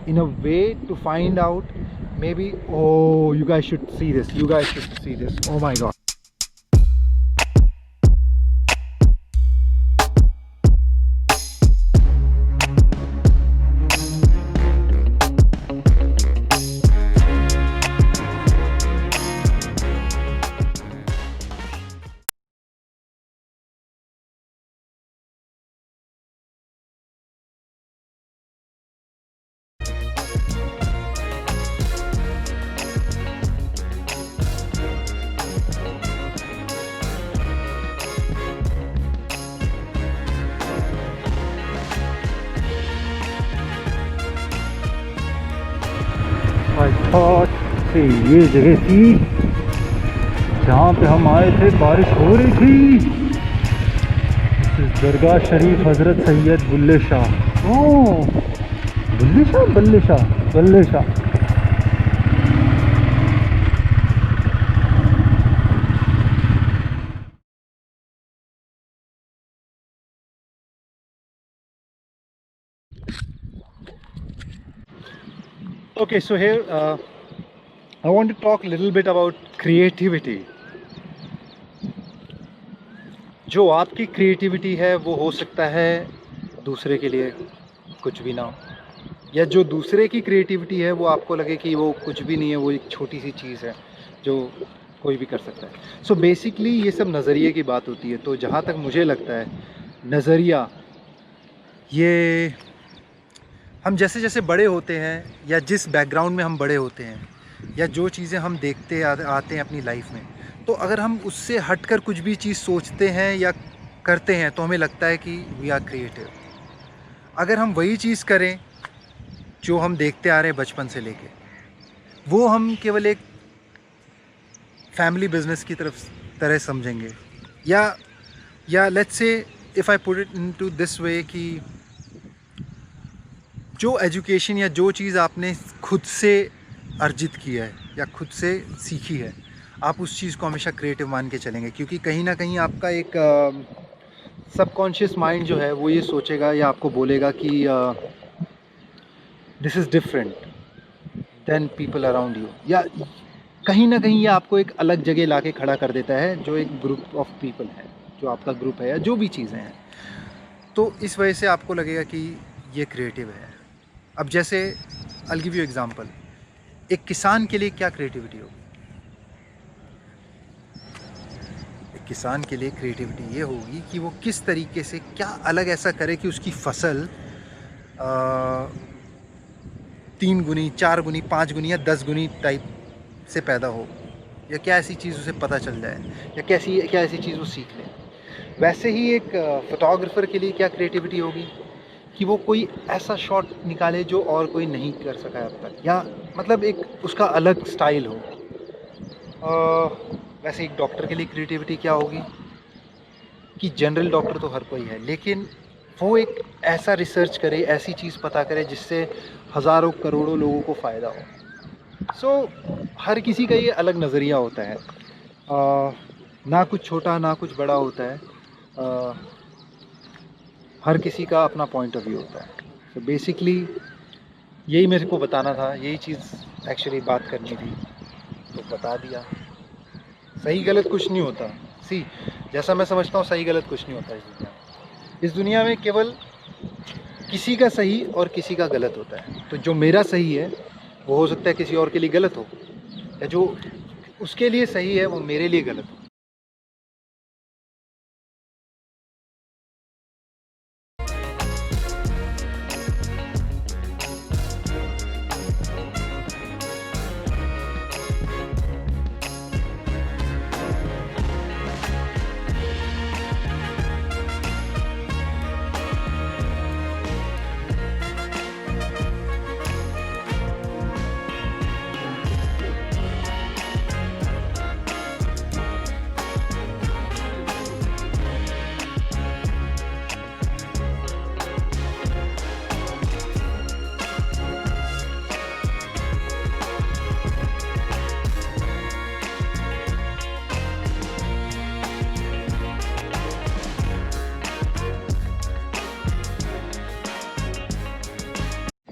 in a way to find out maybe. Oh, you guys should see this. You guys should see this. Oh my god. Thought से ये जगह थी जहाँ पे हम आए थे, बारिश हो रही थी। दरगाह शरीफ हज़रत सैयद बुल्ले शाह। ओह, बुल्ले शाह, बल्ले शाह, बल्ले Shah. Okay, so here I want to talk a little bit about creativity. जो आपकी क्रिएटिविटी है वो हो सकता है दूसरे के लिए कुछ भी ना हो, या जो दूसरे की क्रिएटिविटी है वो आपको लगे कि वो कुछ भी नहीं है, वो एक छोटी सी चीज़ है जो कोई भी कर सकता है। सो बेसिकली ये सब नज़रिए की बात होती है। तो जहाँ तक मुझे लगता है नज़रिया, ये हम जैसे जैसे बड़े होते हैं या जिस बैकग्राउंड में हम बड़े होते हैं या जो चीज़ें हम देखते आते हैं अपनी लाइफ में, तो अगर हम उससे हटकर कुछ भी चीज़ सोचते हैं या करते हैं तो हमें लगता है कि वी आर क्रिएटिव। अगर हम वही चीज़ करें जो हम देखते आ रहे हैं बचपन से लेके, वो हम केवल एक फैमिली बिजनेस की तरह समझेंगे। या let's say if I put it into this way कि जो एजुकेशन या जो चीज़ आपने खुद से अर्जित किया है या खुद से सीखी है, आप उस चीज़ को हमेशा क्रिएटिव मान के चलेंगे, क्योंकि कहीं ना कहीं आपका एक सबकॉन्शियस माइंड जो है वो ये सोचेगा या आपको बोलेगा कि this is different than people around you, या कहीं ना कहीं ये आपको एक अलग जगह ला के खड़ा कर देता है जो एक ग्रुप ऑफ पीपल है, जो आपका ग्रुप है या जो भी चीज़ें हैं। तो इस वजह से आपको लगेगा कि ये क्रिएटिव है। अब जैसे I'll give you एग्जाम्पल, एक किसान के लिए क्या क्रिएटिविटी होगी? एक किसान के लिए क्रिएटिविटी ये होगी कि वो किस तरीके से क्या अलग ऐसा करे कि उसकी फसल 3 गुनी, 4 गुनी, 5 गुनी या 10 गुनी टाइप से पैदा हो, या क्या ऐसी चीज़ उसे पता चल जाए, या क्या ऐसी चीज़ वो सीख ले। वैसे ही एक फोटोग्राफर के लिए क्या क्रिएटिविटी होगी कि वो कोई ऐसा शॉट निकाले जो और कोई नहीं कर सका है अब तक, या मतलब एक उसका अलग स्टाइल हो। वैसे एक डॉक्टर के लिए क्रिएटिविटी क्या होगी कि जनरल डॉक्टर तो हर कोई है, लेकिन वो एक ऐसा रिसर्च करे, ऐसी चीज़ पता करे जिससे हज़ारों करोड़ों लोगों को फ़ायदा हो। सो हर किसी का ये अलग नज़रिया होता है, ना कुछ छोटा ना कुछ बड़ा होता है, हर किसी का अपना पॉइंट ऑफ व्यू होता है। तो बेसिकली यही मेरे को बताना था, यही चीज़ एक्चुअली बात करनी थी, तो बता दिया। सही गलत कुछ नहीं होता। जैसा मैं समझता हूँ सही गलत कुछ नहीं होता इस दुनिया में केवल किसी का सही और किसी का गलत होता है। तो जो मेरा सही है वो हो सकता है किसी और के लिए गलत हो, या जो उसके लिए सही है वो मेरे लिए गलत हो।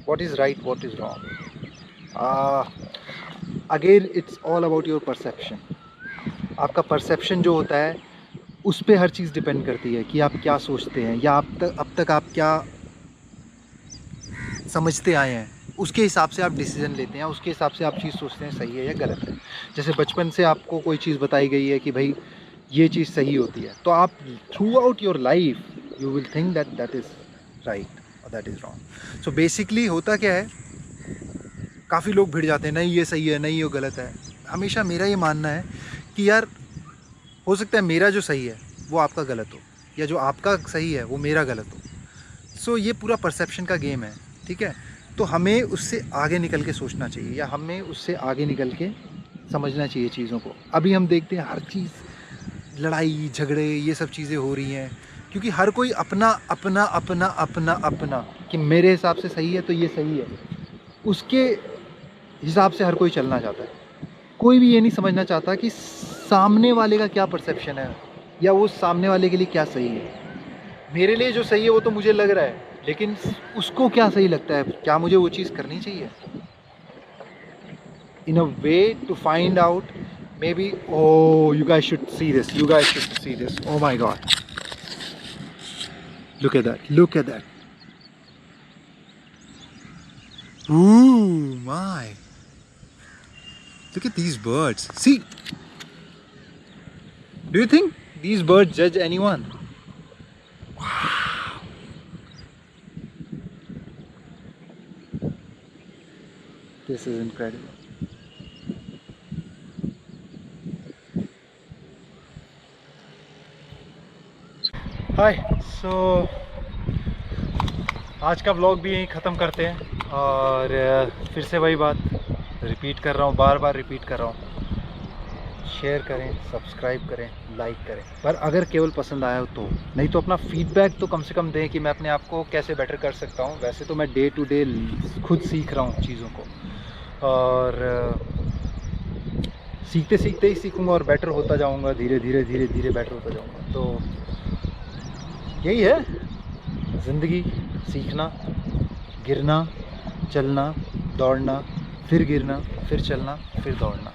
what is right, what is wrong. Again, it's all about your perception. आपका परसेप्शन जो होता है उस पे हर चीज़ डिपेंड करती है कि आप क्या सोचते हैं या अब तक आप क्या समझते आए हैं, उसके हिसाब से आप डिसीजन लेते हैं, उसके हिसाब से आप चीज़ सोचते हैं सही है या गलत है। जैसे बचपन से आपको कोई चीज़ बताई गई है कि भाई ये चीज़ सही होती है, तो आप throughout your life you will think that that is right और that is wrong. So basically होता क्या है, काफ़ी लोग भिड़ जाते हैं, नहीं ये सही है, नहीं ये गलत है। हमेशा मेरा ये मानना है कि यार हो सकता है मेरा जो सही है वो आपका गलत हो, या जो आपका सही है वो मेरा गलत हो। सो ये पूरा परसेप्शन का गेम है, ठीक है। तो हमें उससे आगे निकल के सोचना चाहिए, या हमें उससे आगे निकल के समझना चाहिए चीज़ों को। अभी हम देखते हैं हर चीज़ लड़ाई झगड़े ये सब चीज़ें हो रही हैं, क्योंकि हर कोई अपना अपना अपना अपना अपना कि मेरे हिसाब से सही है तो ये सही है, उसके हिसाब से हर कोई चलना चाहता है। कोई भी ये नहीं समझना चाहता कि सामने वाले का क्या परसेप्शन है या वो सामने वाले के लिए क्या सही है। मेरे लिए जो सही है वो तो मुझे लग रहा है, लेकिन उसको क्या सही लगता है, क्या मुझे वो चीज़ करनी चाहिए। In a way to find out maybe, oh you guys should see this, you guys should see this, oh my god, look at that, look at that, ooh my, look at these birds. See, do you think these birds judge anyone? Wow, this is incredible. हाय, सो आज का vlog भी यहीं ख़त्म करते हैं। और फिर से वही बात रिपीट कर रहा हूँ, बार बार रिपीट कर रहा हूँ, शेयर करें, सब्सक्राइब करें, लाइक करें, पर अगर केवल पसंद आया हो तो, नहीं तो अपना फीडबैक तो कम से कम दें कि मैं अपने आप को कैसे बेटर कर सकता हूँ। वैसे तो मैं डे टू डे खुद सीख रहा हूँ चीज़ों को, और सीखते सीखते ही सीखूँगा और बेटर होता जाऊँगा, धीरे धीरे धीरे धीरे बेटर होता जाऊँगा। तो यही है ज़िंदगी, सीखना, गिरना, चलना, दौड़ना, फिर गिरना, फिर चलना, फिर दौड़ना।